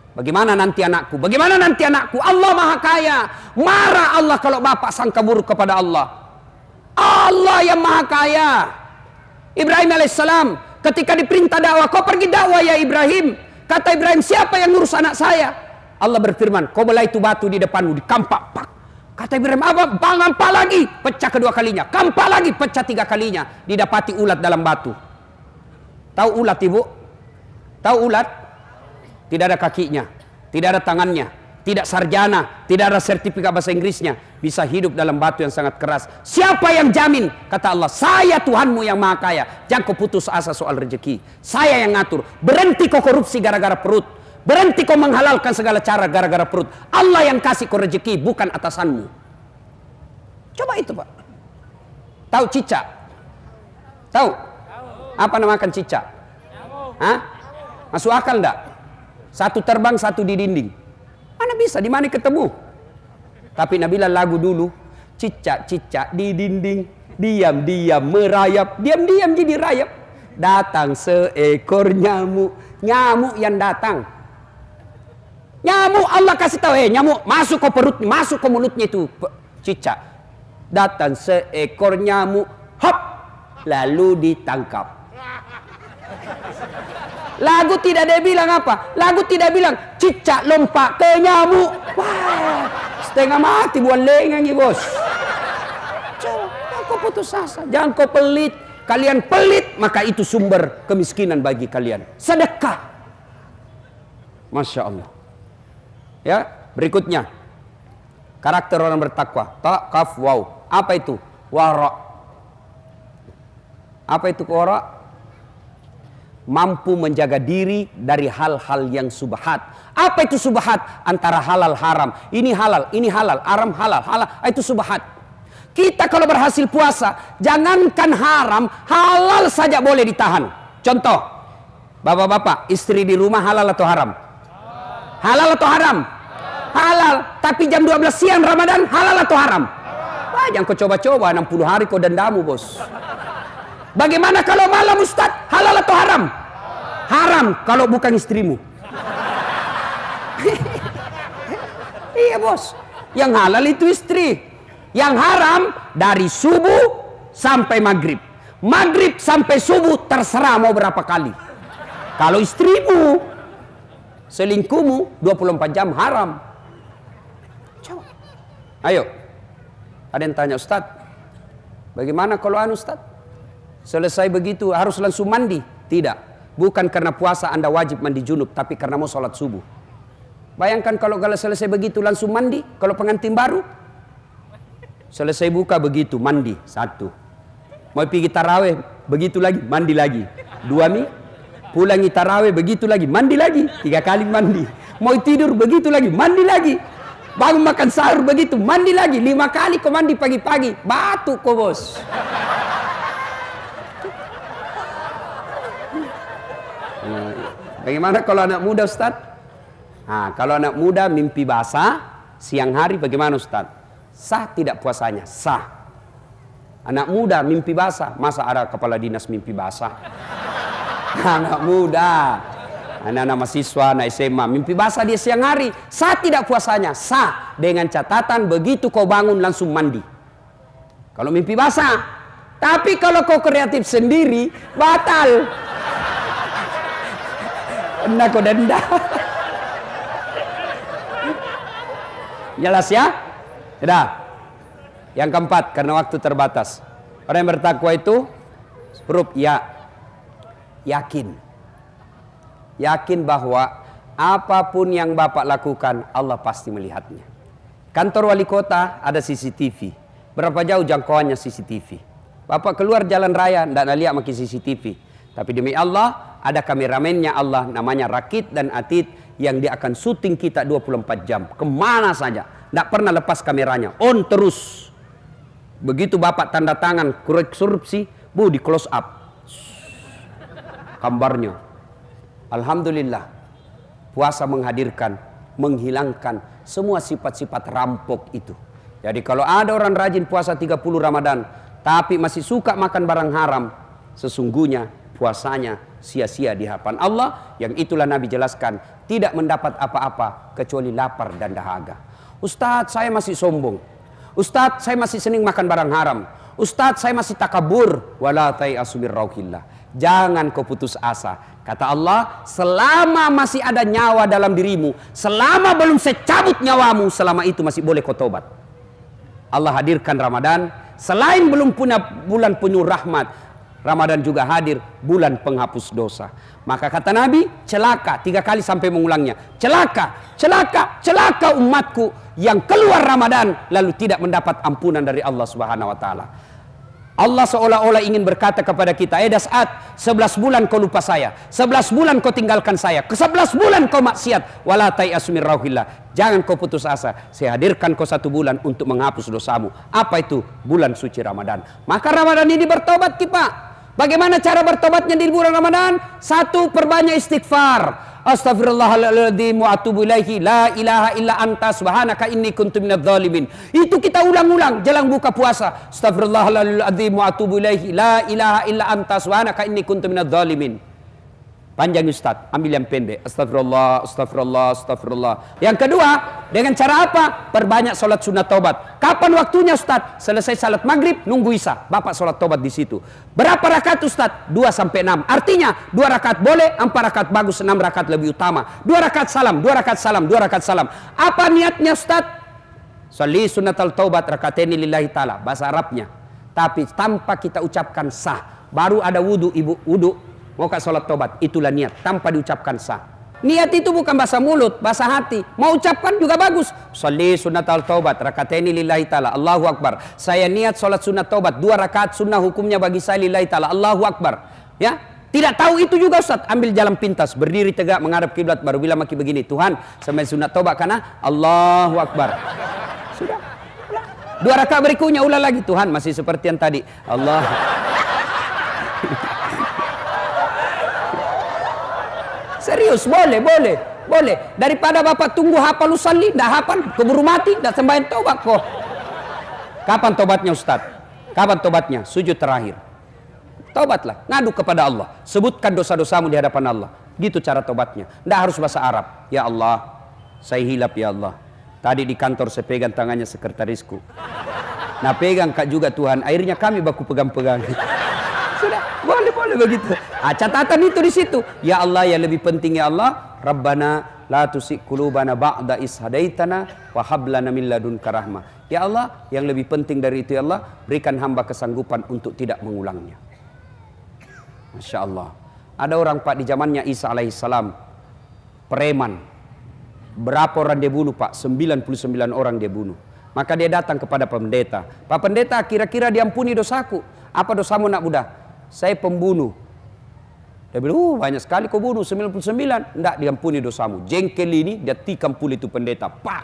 Bagaimana nanti anakku? Bagaimana nanti anakku? Allah Maha Kaya. Marah Allah kalau bapak sangka buruk kepada Allah. Allah yang Maha Kaya. Ibrahim alaihissalam ketika diperintah dakwah, kau pergi dakwah ya Ibrahim. Kata Ibrahim, siapa yang ngurus anak saya? Allah berfirman, kau belah itu batu di depanmu, dikampak. Pak. Kata Ibrahim, apa? Kampak lagi. Pecah kedua kalinya. Kampak lagi. Pecah 3 kalinya. Didapati ulat dalam batu. Tahu ulat ibu? Tahu ulat? Tidak ada kakinya, tidak ada tangannya, tidak sarjana, tidak ada sertifikat bahasa Inggrisnya, bisa hidup dalam batu yang sangat keras. Siapa yang jamin? Kata Allah, saya Tuhanmu yang Maha Kaya. Jangan kau putus asa soal rezeki. Saya yang ngatur. Berhenti kau korupsi gara-gara perut. Berhenti kau menghalalkan segala cara gara-gara perut. Allah yang kasih kau rezeki, bukan atasanmu. Coba itu Pak. Tahu cicak? Tahu? Apa namakan cicak? Hah? Masuk akal enggak? Satu terbang, satu di dinding. Mana bisa, di mana ketemu? Tapi Nabila lagu dulu, cicak-cicak di dinding, diam-diam merayap, diam-diam jadi rayap. Datang seekor nyamuk, nyamuk yang datang. Nyamuk Allah kasih tahu, nyamuk masuk ke perut, masuk ke mulutnya itu cicak. Datang seekor nyamuk, hop, lalu ditangkap. Lagu tidak ada bilang apa? Lagu tidak bilang cicak lompat ke nyamuk. Wah, setengah mati buat lengan ya bos. Jangan kau putus asa, jangan kau pelit. Kalian pelit, maka itu sumber kemiskinan bagi kalian. Sedekah. Masya Allah. Ya, berikutnya karakter orang bertakwa. Ta, kaf, waw. Apa itu? Wara. Apa itu wara? Mampu menjaga diri dari hal-hal yang subhat. Apa itu subhat? Antara halal haram. Ini halal, haram halal, halal. Itu subhat. Kita kalau berhasil puasa, jangankan haram, halal saja boleh ditahan. Contoh, bapak-bapak, istri di rumah halal atau haram? Halal atau haram? Halal. Tapi jam 12 siang Ramadan, halal atau haram? Wah, jangan kau coba-coba, 60 hari kau dendamu bos. Bagaimana kalau malam Ustaz? Halal atau haram? Haram kalau bukan istrimu. Iya bos. Yang halal itu istri. Yang haram dari subuh sampai maghrib. Maghrib sampai subuh terserah mau berapa kali. Kalau istrimu, selingkuhmu 24 jam haram. Coba. Ayo. Ada yang tanya, Ustaz, bagaimana kalau Ustaz? Selesai begitu harus langsung mandi? Tidak. Bukan karena puasa Anda wajib mandi junub, tapi karena mau sholat subuh. Bayangkan kalau selesai begitu langsung mandi. Kalau pengantin baru, selesai buka begitu mandi. 1. Mau pergi taraweh begitu lagi mandi lagi. 2 mie. Pulangi taraweh begitu lagi mandi lagi. 3 kali mandi. Mau tidur begitu lagi mandi lagi. Bangun makan sahur begitu mandi lagi. 5 kali kau mandi pagi-pagi. Batuk kau bos. Bagaimana kalau anak muda Ustaz? Nah, kalau anak muda mimpi basah siang hari bagaimana Ustaz? Sah tidak puasanya? Sah. Anak muda mimpi basah, masa ada kepala dinas mimpi basah? Anak muda, anak-anak mahasiswa, anak SMA mimpi basah dia siang hari, sah tidak puasanya? Sah, dengan catatan begitu kau bangun langsung mandi. Kalau mimpi basah. Tapi kalau kau kreatif sendiri, batal. Kena kau denda. Jelas ya? Sudah. Yang keempat, karena waktu terbatas. Orang yang bertakwa itu huruf ya. Yakin. Yakin bahwa apapun yang Bapak lakukan, Allah pasti melihatnya. Kantor wali kota ada CCTV. Berapa jauh jangkauannya CCTV? Bapak keluar jalan raya, tidak lihat makin CCTV. Tapi demi Allah, ada kameramennya Allah, namanya Rakit dan Atid, yang dia akan syuting kita 24 jam. Kemana saja. Tidak pernah lepas kameranya. On terus. Begitu Bapak tanda tangan korupsi, Bu, di close up gambarnya. Alhamdulillah, puasa menghadirkan, menghilangkan semua sifat-sifat rampok itu. Jadi kalau ada orang rajin puasa 30 Ramadan tapi masih suka makan barang haram, sesungguhnya puasanya sia-sia di hadapan Allah, yang itulah Nabi jelaskan tidak mendapat apa-apa kecuali lapar dan dahaga. Ustadz, saya masih sombong. Ustadz, saya masih senang makan barang haram. Ustadz, saya masih takabur. Wala tai'asu min rauhillah. Jangan kau putus asa. Kata Allah, selama masih ada nyawa dalam dirimu, selama belum secabut nyawamu, selama itu masih boleh kau tobat. Allah hadirkan Ramadan, selain belum punya bulan penuh rahmat, Ramadan juga hadir bulan penghapus dosa. Maka kata Nabi, celaka, 3 kali sampai mengulangnya. Celaka, celaka, celaka umatku yang keluar Ramadan lalu tidak mendapat ampunan dari Allah Subhanahu wa taala. Allah seolah-olah ingin berkata kepada kita, Das'at, 11 bulan kau lupa saya, 11 bulan kau tinggalkan saya, ke 11 bulan kau maksiat, wala tai'asu min rauhillah. Jangan kau putus asa, saya hadirkan kau 1 bulan untuk menghapus dosamu. Apa itu? Bulan suci Ramadan. Maka Ramadan ini bertobat kita. Bagaimana cara bertobatnya di bulan Ramadan? 1, perbanyak istighfar. Astaghfirullahaladzim wa atubu ilaihi, la ilaha illa anta subhanaka inni kuntu minadz zalimin. Itu kita ulang-ulang jelang buka puasa. Astaghfirullahaladzim wa atubu ilaihi, la ilaha illa anta subhanaka inni kuntu minadz zalimin. Panjang Ustaz, ambil yang pendek. Astagfirullah, astagfirullah, astagfirullah. Yang kedua, dengan cara apa? Perbanyak sholat sunat taubat. Kapan waktunya Ustaz? Selesai salat maghrib, nunggu isya. Bapak sholat taubat di situ. Berapa rakaat Ustaz? 2 sampai 6. Artinya 2 rakaat boleh, 4 rakaat bagus, 6 rakaat lebih utama. 2 rakaat salam, 2 rakaat salam, 2 rakaat salam. Apa niatnya Ustaz? Sholli sunatal taubat rakataini lillahi ta'ala. Bahasa Arabnya. Tapi tanpa kita ucapkan sah. Baru ada wudu, ibu, wudu. Mau ke sholat tobat, itulah niat, tanpa diucapkan sah. Niat itu bukan bahasa mulut, bahasa hati. Mau ucapkan juga bagus. Sholli sunatal taubat rakataini lillahi ta'ala, Allahu Akbar. Saya niat sholat sunat taubat, 2 rakaat sunnah hukumnya bagi saya lillahi ta'ala, Allahu Akbar. Ya, tidak tahu itu juga Ustaz, ambil jalan pintas, berdiri tegak menghadap kiblat, baru bilang maki begini, Tuhan, sampai sunat taubat karena Allahu Akbar. Sudah. 2 rakaat berikutnya ulang lagi, Tuhan masih seperti yang tadi. Allah. Serius, boleh. Daripada Bapak tunggu hafal usalli, tidak hafal, keburu mati, tidak sembahyang tobat kok. Kapan tobatnya Ustaz? Kapan tobatnya? Sujud terakhir. Tobatlah, ngadu kepada Allah. Sebutkan dosa-dosamu di hadapan Allah. Gitu cara tobatnya. Tidak harus bahasa Arab. Ya Allah, saya hilap ya Allah. Tadi di kantor saya pegang tangannya sekretarisku. Nah pegang kak juga Tuhan. Akhirnya kami baku pegang-pegang. Sudah, boleh begitu. Catatan itu di situ. Ya Allah, yang lebih penting ya Allah, Rabbana la tusik qulubana ba'da is hadaitana wa hab lana min ladunka rahmah. Ya Allah, yang lebih penting dari itu ya Allah, berikan hamba kesanggupan untuk tidak mengulangnya. Masya Allah. Ada orang Pak di zamannya Isa alaihissalam, preman. Berapa orang dia bunuh Pak? 99 orang dia bunuh. Maka dia datang kepada pendeta. Pak pendeta, kira-kira diampuni dosaku. Apa dosamu nak muda? Saya pembunuh. Dia bilang, banyak sekali kau bunuh, 99. Tidak, diampuni dosamu. Jengkel ini, dia tikam puli itu pendeta. Pak,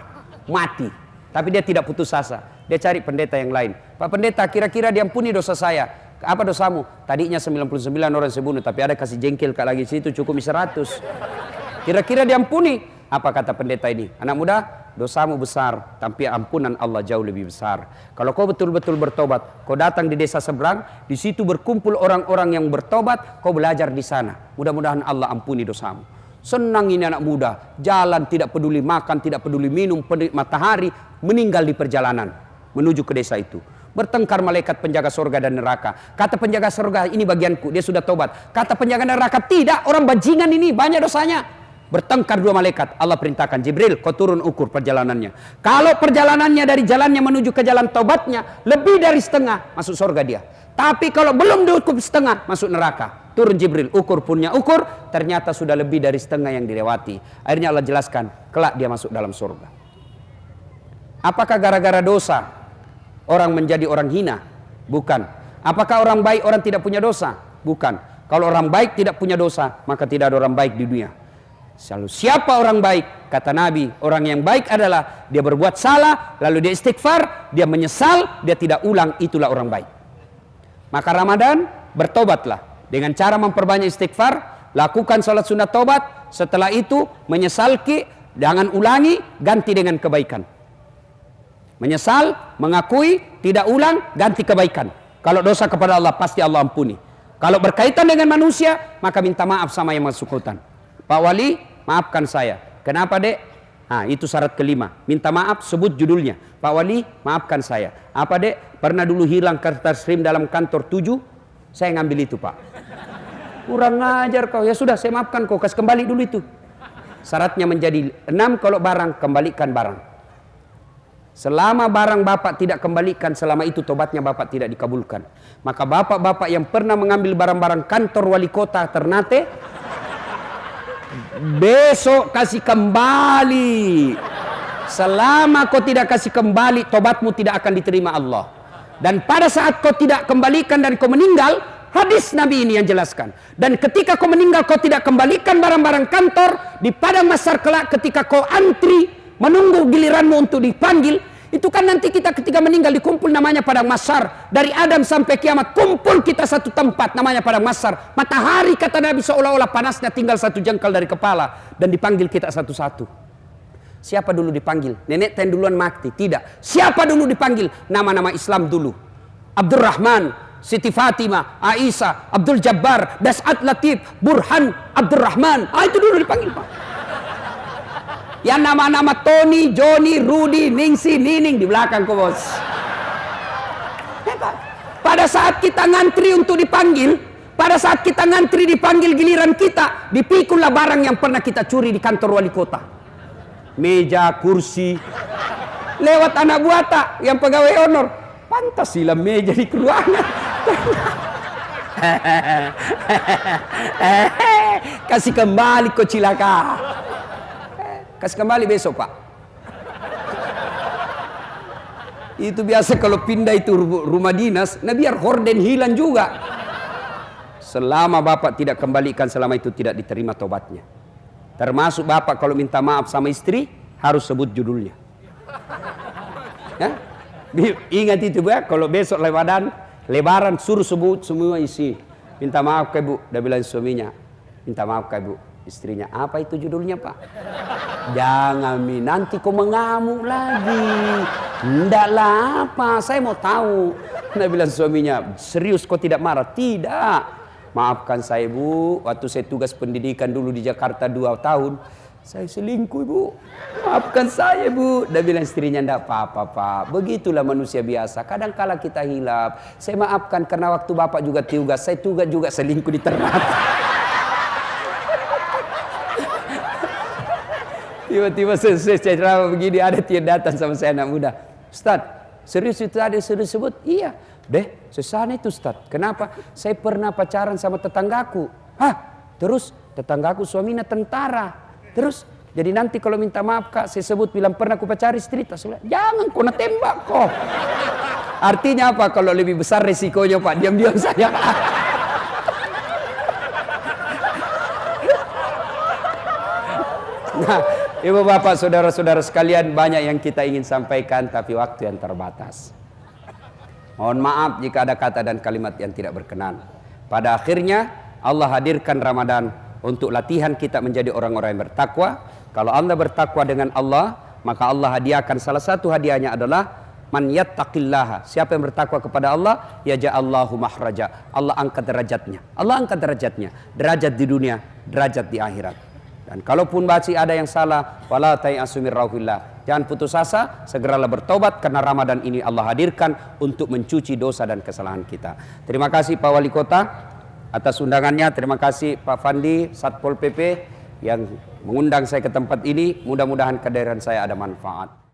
mati. Tapi dia tidak putus asa. Dia cari pendeta yang lain. Pak pendeta, kira-kira diampuni dosa saya. Apa dosamu? Tadinya 99 orang saya bunuh, tapi ada kasih jengkel kak lagi situ, cukup 100. Kira-kira diampuni. Apa kata pendeta ini? Anak muda, dosamu besar, tapi ampunan Allah jauh lebih besar. Kalau kau betul-betul bertobat, kau datang di desa seberang, di situ berkumpul orang-orang yang bertobat, kau belajar di sana. Mudah-mudahan Allah ampuni dosamu. Senang ini anak muda, jalan tidak peduli makan, tidak peduli minum, matahari, meninggal di perjalanan menuju ke desa itu. Bertengkar malaikat penjaga surga dan neraka. Kata penjaga surga, ini bagianku, dia sudah tobat. Kata penjaga neraka, tidak, orang bajingan ini banyak dosanya. Bertengkar 2 malaikat. Allah perintahkan Jibril, kau turun ukur perjalanannya. Kalau perjalanannya dari jalannya menuju ke jalan taubatnya lebih dari setengah, masuk surga dia. Tapi kalau belum diukur setengah, masuk neraka. Turun Jibril, ukur punya ukur, ternyata sudah lebih dari setengah yang dilewati. Akhirnya Allah jelaskan, kelak dia masuk dalam surga. Apakah gara-gara dosa orang menjadi orang hina? Bukan. Apakah orang baik orang tidak punya dosa? Bukan. Kalau orang baik tidak punya dosa, maka tidak ada orang baik di dunia. Selalu siapa orang baik? Kata Nabi, orang yang baik adalah dia berbuat salah, lalu dia istighfar, dia menyesal, dia tidak ulang, itulah orang baik. Maka Ramadan, bertobatlah. Dengan cara memperbanyak istighfar, lakukan salat sunat tobat, setelah itu menyesal jangan ulangi, ganti dengan kebaikan. Menyesal, mengakui, tidak ulang, ganti kebaikan. Kalau dosa kepada Allah, pasti Allah ampuni. Kalau berkaitan dengan manusia, maka minta maaf sama yang bersangkutan. Pak Wali, maafkan saya. Kenapa, Dek? Nah, itu syarat kelima. Minta maaf, sebut judulnya. Pak Wali, maafkan saya. Apa, Dek? Pernah dulu hilang kertas krim dalam kantor 7? Saya ngambil itu, Pak. Kurang ajar kau. Ya sudah, saya maafkan kau. Kasih kembali dulu itu. Syaratnya menjadi 6, kalau barang, kembalikan barang. Selama barang Bapak tidak kembalikan, selama itu tobatnya Bapak tidak dikabulkan. Maka Bapak-Bapak yang pernah mengambil barang-barang kantor wali kota Ternate, besok kasih kembali. Selama kau tidak kasih kembali, tobatmu tidak akan diterima Allah. Dan pada saat kau tidak kembalikan dan kau meninggal, hadis Nabi ini yang jelaskan. Dan ketika kau meninggal, kau tidak kembalikan barang-barang kantor, di padang mahsyar kelak ketika kau antri menunggu giliranmu untuk dipanggil, itu kan nanti kita ketika meninggal dikumpul namanya padang mahsyar. Dari Adam sampai kiamat kumpul kita satu tempat namanya padang mahsyar. Matahari kata Nabi seolah-olah panasnya tinggal 1 jengkal dari kepala, dan dipanggil kita satu-satu. Siapa dulu dipanggil? Nenek ten duluan mati? Tidak. Siapa dulu dipanggil? Nama-nama Islam dulu. Abdurrahman, Siti Fatimah, Aisyah, Abdul Jabbar, Das'at Latif, Burhan, Abdurrahman. Itu dulu dipanggil, Pak. Yang nama-nama Tony, Johnny, Rudy, Ningsi, Nining di belakang kok, bos. Pada saat kita ngantri untuk dipanggil, pada saat kita ngantri dipanggil giliran kita, dipikullah barang yang pernah kita curi di kantor wali kota. Meja, kursi. Lewat anak buata yang pegawai honor. Pantas silam meja di ruangan. Kasih kembali kok cilaka. Kasih kembali besok, Pak. Itu biasa kalau pindah itu rumah dinas, nah biar horden hilang juga. Selama Bapak tidak kembalikan, selama itu tidak diterima tobatnya. Termasuk Bapak kalau minta maaf sama istri, harus sebut judulnya. Ya? Ingat itu, Pak, kalau besok lebaran suruh sebut semua isi. Minta maaf ke Bu, dia bilang suaminya. Minta maaf ke Bu, istrinya. Apa itu judulnya, Pak? Jangan nanti kau mengamuk lagi. Ndaklah apa, saya mau tahu. Dia bilang suaminya, serius kau tidak marah? Tidak. Maafkan saya, Bu, waktu saya tugas pendidikan dulu di Jakarta 2 tahun, saya selingkuh, Bu. Maafkan saya, Bu. Dia bilang istrinya, ndak apa-apa, Pak. Begitulah manusia biasa. Kadang kala kita hilap. Saya maafkan karena waktu Bapak juga tugas, saya tugas juga selingkuh di Ternate. Tiba-tiba selesai ceramah begini, ada dia datang sama saya, anak muda. Ustaz, serius itu ada sudah sebut? Iya. Deh, sesana itu Ustaz. Kenapa? Saya pernah pacaran sama tetanggaku. Hah? Terus tetanggaku suaminya tentara. Terus jadi nanti kalau minta maaf, Kak, saya sebut bilang pernah aku pacari istri. Jangan kau nak tembak kok. Artinya apa? Kalau lebih besar resikonya, Pak, diam-diam saja. Nah, Ibu bapak saudara-saudara sekalian, banyak yang kita ingin sampaikan tapi waktu yang terbatas. Mohon maaf jika ada kata dan kalimat yang tidak berkenan. Pada akhirnya Allah hadirkan Ramadan untuk latihan kita menjadi orang-orang yang bertakwa. Kalau Anda bertakwa dengan Allah, maka Allah hadiahkan, salah satu hadiahnya adalah man yattaqillaha. Siapa yang bertakwa kepada Allah, yaj'allahu mahraja. Allah angkat derajatnya. Allah angkat derajatnya. Derajat di dunia, derajat di akhirat. Dan kalaupun masih ada yang salah, wala tayasu mir rauhillah. Jangan putus asa, segeralah bertobat karena Ramadan ini Allah hadirkan untuk mencuci dosa dan kesalahan kita. Terima kasih Pak Wali Kota atas undangannya. Terima kasih Pak Fandi Satpol PP yang mengundang saya ke tempat ini. Mudah-mudahan kehadiran saya ada manfaat.